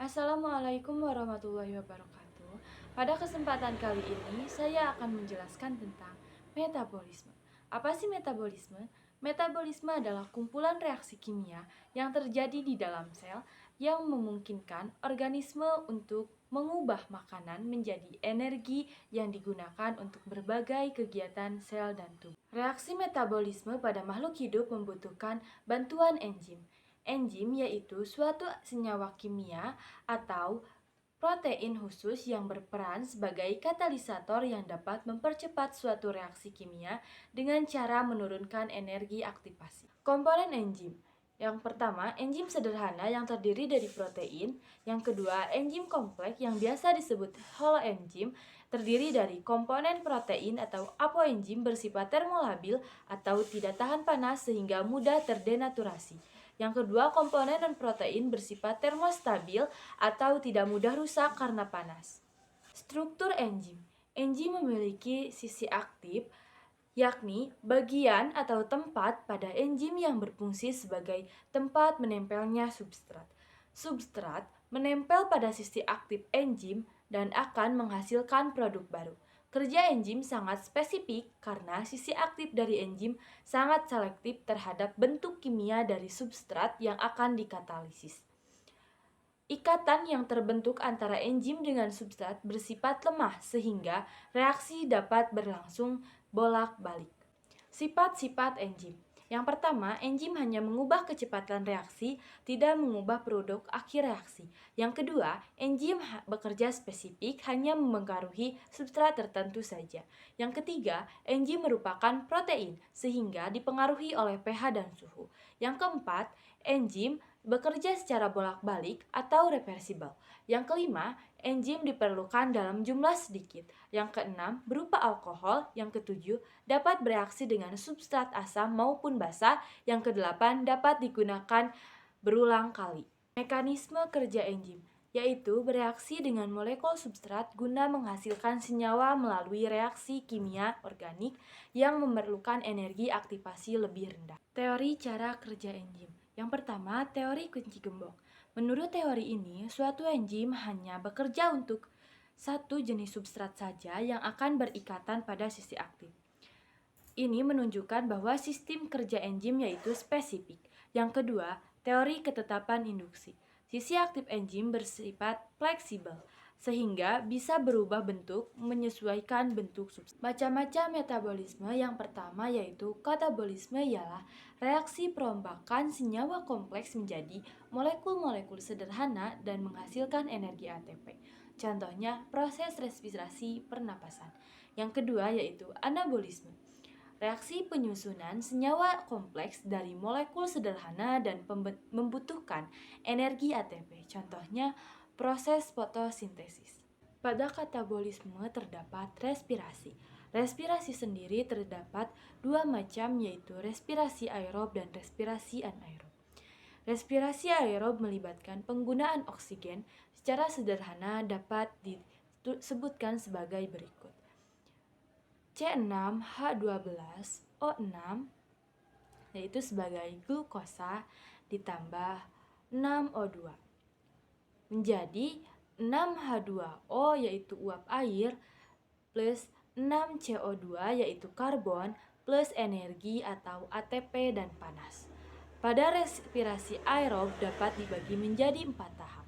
Assalamualaikum warahmatullahi wabarakatuh. Pada kesempatan kali ini, saya akan menjelaskan tentang metabolisme. Apa sih metabolisme? Metabolisme adalah kumpulan reaksi kimia yang terjadi di dalam sel yang memungkinkan organisme untuk mengubah makanan menjadi energi yang digunakan untuk berbagai kegiatan sel dan tubuh. Reaksi metabolisme pada makhluk hidup membutuhkan bantuan enzim. Enzim yaitu suatu senyawa kimia atau protein khusus yang berperan sebagai katalisator yang dapat mempercepat suatu reaksi kimia dengan cara menurunkan energi aktivasi. Komponen enzim. Yang pertama, enzim sederhana yang terdiri dari protein. Yang kedua, enzim kompleks yang biasa disebut holoenzim terdiri dari komponen protein atau apoenzim bersifat termolabil atau tidak tahan panas sehingga mudah terdenaturasi. Yang kedua, komponen non-protein bersifat termostabil atau tidak mudah rusak karena panas. Struktur enzim. Enzim memiliki sisi aktif, yakni bagian atau tempat pada enzim yang berfungsi sebagai tempat menempelnya substrat. Substrat menempel pada sisi aktif enzim dan akan menghasilkan produk baru. Kerja enzim sangat spesifik karena sisi aktif dari enzim sangat selektif terhadap bentuk kimia dari substrat yang akan dikatalisis. Ikatan yang terbentuk antara enzim dengan substrat bersifat lemah sehingga reaksi dapat berlangsung bolak-balik. Sifat-sifat enzim. Yang pertama, enzim hanya mengubah kecepatan reaksi, tidak mengubah produk akhir reaksi. Yang kedua, enzim bekerja spesifik, hanya mempengaruhi substrat tertentu saja. Yang ketiga, enzim merupakan protein, sehingga dipengaruhi oleh pH dan suhu. Yang keempat, enzim bekerja secara bolak-balik atau reversibel. Yang kelima, enzim diperlukan dalam jumlah sedikit. Yang keenam, berupa alkohol. Yang ketujuh, dapat bereaksi dengan substrat asam maupun basa. Yang kedelapan, dapat digunakan berulang kali. Mekanisme kerja enzim yaitu bereaksi dengan molekul substrat guna menghasilkan senyawa melalui reaksi kimia organik yang memerlukan energi aktivasi lebih rendah. Teori cara kerja enzim. Yang pertama, teori kunci gembok. Menurut teori ini, suatu enzim hanya bekerja untuk satu jenis substrat saja yang akan berikatan pada sisi aktif. Ini menunjukkan bahwa sistem kerja enzim yaitu spesifik. Yang kedua, teori ketetapan induksi. Sisi aktif enzim bersifat fleksibel, sehingga bisa berubah bentuk menyesuaikan bentuk substrat. Macam-macam metabolisme. Yang pertama yaitu katabolisme, ialah reaksi perombakan senyawa kompleks menjadi molekul-molekul sederhana dan menghasilkan energi ATP. Contohnya proses respirasi pernapasan. Yang kedua yaitu anabolisme. Reaksi penyusunan senyawa kompleks dari molekul sederhana dan membutuhkan energi ATP. Contohnya proses fotosintesis. Pada katabolisme terdapat respirasi. Respirasi sendiri terdapat dua macam, yaitu respirasi aerob dan respirasi anaerob. Respirasi aerob melibatkan penggunaan oksigen. Secara sederhana dapat disebutkan sebagai berikut. C6H12O6 yaitu sebagai glukosa ditambah 6O2 menjadi 6H2O yaitu uap air plus 6CO2 yaitu karbon plus energi atau ATP dan panas. Pada respirasi aerob dapat dibagi menjadi 4 tahap,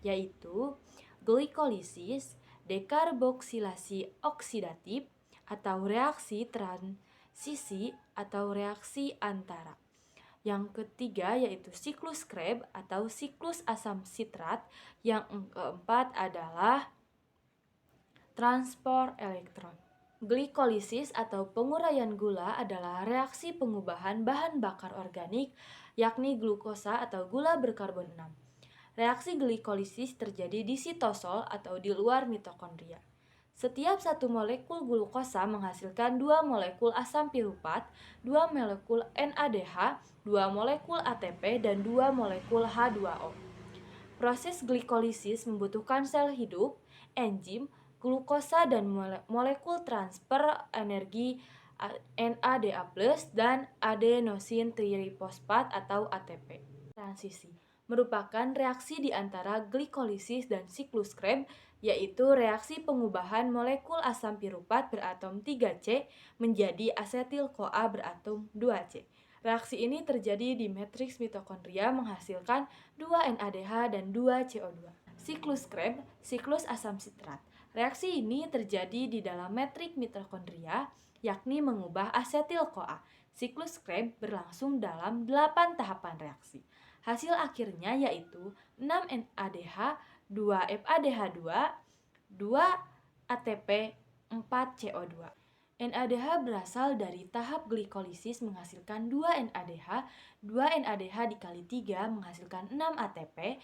yaitu glikolisis, dekarboksilasi oksidatif, atau reaksi transisi atau reaksi antara. Yang ketiga yaitu siklus Krebs atau siklus asam sitrat. Yang keempat adalah transport elektron. Glikolisis atau penguraian gula adalah reaksi pengubahan bahan bakar organik, yakni glukosa atau gula berkarbon 6. Reaksi glikolisis terjadi di sitosol atau di luar mitokondria. Setiap satu molekul glukosa menghasilkan 2 molekul asam piruvat, 2 molekul NADH, 2 molekul ATP, dan 2 molekul H2O. Proses glikolisis membutuhkan sel hidup, enzim, glukosa, dan molekul transfer energi NADA+, dan adenosin trifosfat atau ATP. Transisi. merupakan reaksi di antara glikolisis dan siklus Krebs, yaitu reaksi pengubahan molekul asam piruvat beratom 3C menjadi asetil-CoA beratom 2C. Reaksi ini terjadi di matriks mitokondria menghasilkan 2 NADH dan 2 CO2. Siklus Krebs, siklus asam sitrat. Reaksi ini terjadi di dalam matriks mitokondria, yakni mengubah asetil-CoA. Siklus Krebs berlangsung dalam 8 tahapan reaksi. Hasil akhirnya yaitu 6 NADH, 2 FADH2, 2 ATP, 4 CO2. NADH berasal dari tahap glikolisis menghasilkan 2 NADH, 2 NADH dikali 3 menghasilkan 6 ATP.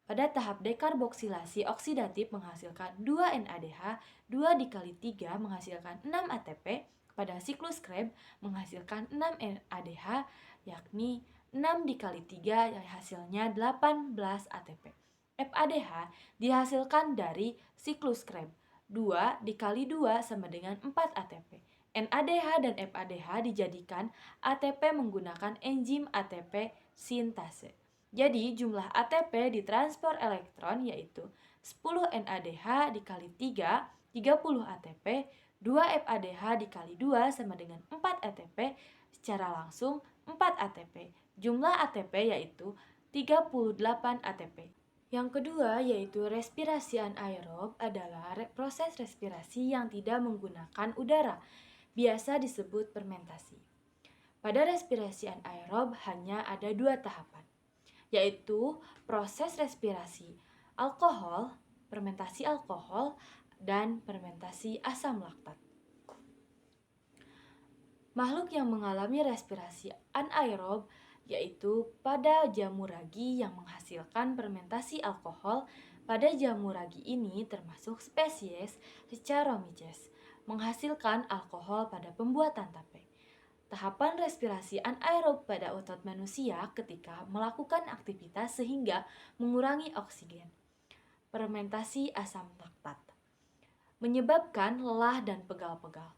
Pada tahap dekarboksilasi oksidatif menghasilkan 2 NADH, 2 dikali 3 menghasilkan 6 ATP. Pada siklus Krebs menghasilkan 6 NADH, yakni 6 dikali 3 hasilnya 18 ATP. FADH dihasilkan dari siklus Krebs. 2 dikali 2 sama dengan 4 ATP. NADH dan FADH dijadikan ATP menggunakan enzim ATP sintase. Jadi jumlah ATP ditransfer elektron yaitu 10 NADH dikali 3, 30 ATP, 2 FADH dikali 2 sama dengan 4 ATP, secara langsung 4 ATP. Jumlah ATP yaitu 38 ATP. Yang kedua yaitu respirasi anaerob adalah proses respirasi yang tidak menggunakan udara, biasa disebut fermentasi. Pada respirasi anaerob hanya ada 2 tahapan, yaitu proses respirasi alkohol, fermentasi alkohol, dan fermentasi asam laktat. Makhluk yang mengalami respirasi anaerob yaitu pada jamur ragi yang menghasilkan fermentasi alkohol. Pada jamur ragi ini termasuk spesies Saccharomyces, menghasilkan alkohol pada pembuatan tape. Tahapan respirasi anaerob pada otot manusia ketika melakukan aktivitas sehingga mengurangi oksigen. Fermentasi asam laktat menyebabkan lelah dan pegal-pegal.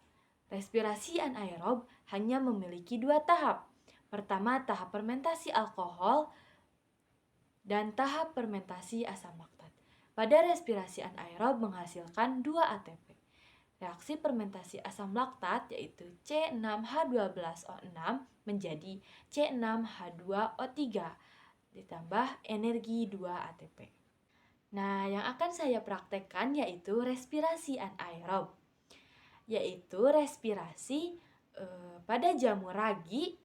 Respirasi anaerob hanya memiliki 2 tahap. Pertama, tahap fermentasi alkohol dan tahap fermentasi asam laktat. Pada respirasi anaerob menghasilkan 2 ATP. Reaksi fermentasi asam laktat yaitu C6H12O6 menjadi C6H2O3 ditambah energi 2 ATP. Nah, yang akan saya praktekkan yaitu respirasi anaerob, yaitu respirasi pada jamur ragi.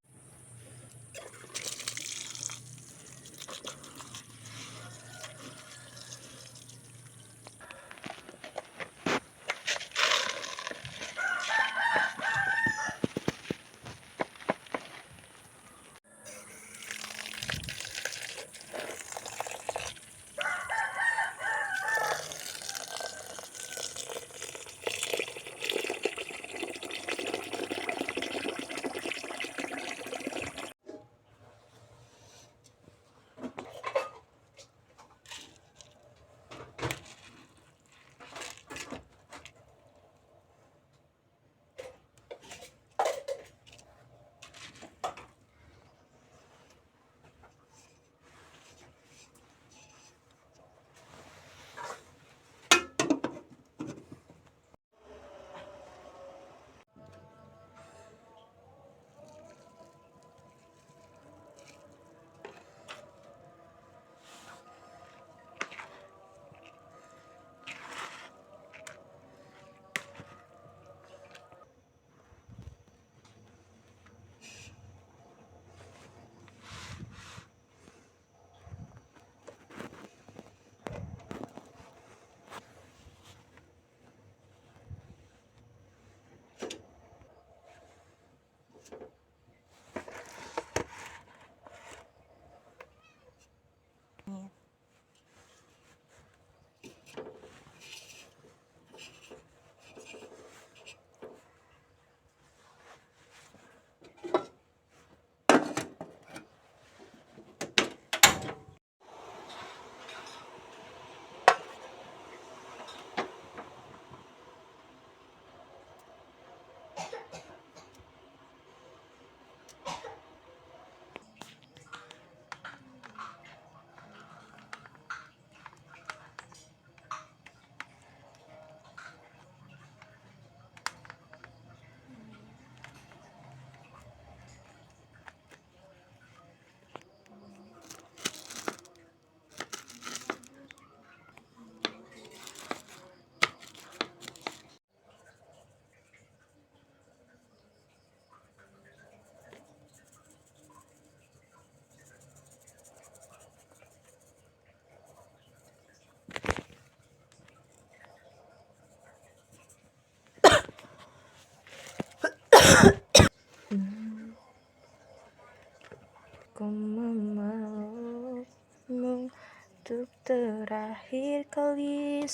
untuk terakhir kali.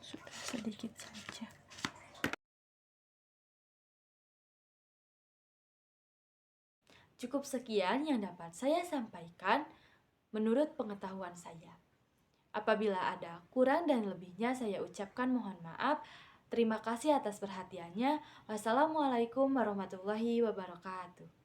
Sudah sedikit saja. Cukup sekian yang dapat saya sampaikan menurut pengetahuan saya. Apabila ada kurang dan lebihnya saya ucapkan mohon maaf. Terima kasih atas perhatiannya. Wassalamualaikum warahmatullahi wabarakatuh.